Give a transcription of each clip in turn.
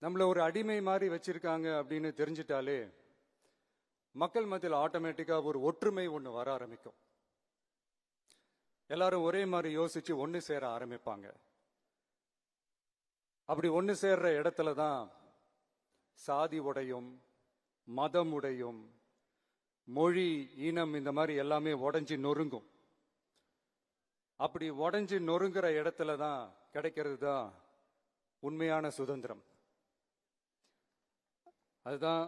நம்மள ஒரு அடிமை மாதிரி வச்சிருக்காங்க அப்படின்னு தெரிஞ்சிட்டாலே மக்கள் மத்தியில் ஆட்டோமேட்டிக்கா ஒரு ஒற்றுமை ஒன்று வர ஆரம்பிக்கும். எல்லாரும் ஒரே மாதிரி யோசிச்சு ஒன்று சேர ஆரம்பிப்பாங்க. அப்படி ஒன்று சேர்ற இடத்துல தான் சாதி உடையும், மதம் உடையும், மொழி, இனம் இந்த மாதிரி எல்லாமே உடைஞ்சு நொறுங்கும். அப்படி உடைஞ்சு நொறுங்குற இடத்துல தான் கிடைக்கிறது தான் உண்மையான சுதந்திரம். அதுதான்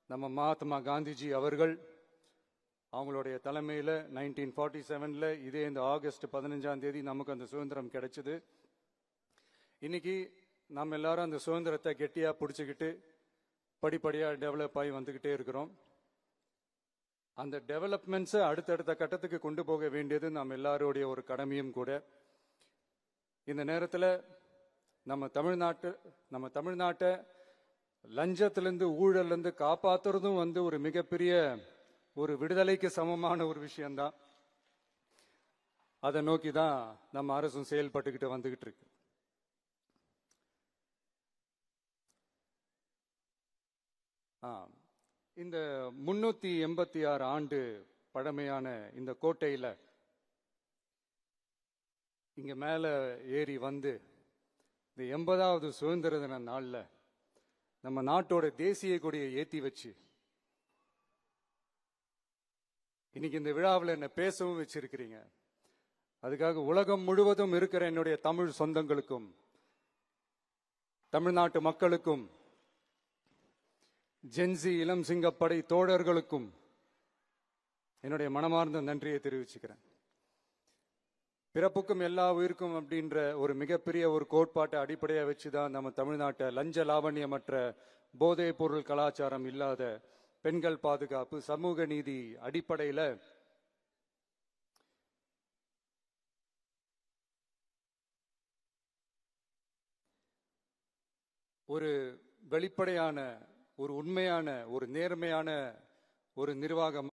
நம்ம மகாத்மா காந்திஜி அவர்கள் அவங்களுடைய தலைமையில் 1947 இதே இந்த ஆகஸ்ட் 15ஆம் தேதி நமக்கு அந்த சுதந்திரம் கிடைச்சது. இன்னைக்கு நம்ம எல்லாரும் அந்த சுதந்திரத்தை கெட்டியா பிடிச்சிக்கிட்டு படிப்படியா டெவலப் ஆகி வந்துகிட்டே இருக்கிறோம். அந்த டெவலப்மெண்ட்ஸை அடுத்தடுத்த கட்டத்துக்கு கொண்டு போக வேண்டியது நம்ம எல்லாருடைய ஒரு கடமையும் கூட. இந்த நேரத்தில் நம்ம தமிழ்நாட்டை லஞ்சத்திலிருந்து ஊழலிருந்து காப்பாத்துறதும் ஒரு மிகப்பெரிய ஒரு விடுதலைக்கு சமமான ஒரு விஷயம்தான். அதை நோக்கி தான் நம்ம அரசும் செயல்பட்டுக்கிட்டு வந்துகிட்டு இருக்கு. இந்த 386 ஆண்டு பழமையான இந்த கோட்டையில இங்க மேல ஏறி வந்து இந்த 80வது சுதந்திர தின நாள்ல நம்ம நாட்டோட தேசிய கொடியை ஏத்தி வச்சு இன்னைக்கு இந்த விழாவில் என்ன பேசவும் வச்சிருக்கிறீங்க. அதுக்காக உலகம் முழுவதும் இருக்கிற என்னுடைய தமிழ் சொந்தங்களுக்கும் தமிழ்நாட்டு மக்களுக்கும் ஜென்சி இளம் சிங்கப்படை தோழர்களுக்கும் என்னுடைய மனமார்ந்த நன்றியை தெரிவிச்சுக்கிறேன். பிறப்புக்கும் எல்லா உயிருக்கும் அப்படின்ற ஒரு மிகப்பெரிய ஒரு கோட்பாட்டை அடிப்படையாக வச்சுதான் நம்ம தமிழ்நாட்டை லஞ்ச லாவண்யமற்ற போதைப் பொருள் கலாச்சாரம் இல்லாத பெண்கள் பாதுகாப்பு, சமூக நீதி அடிப்படையில் ஒரு வெளிப்படையான, ஒரு உண்மையான, ஒரு நேர்மையான ஒரு நிர்வாக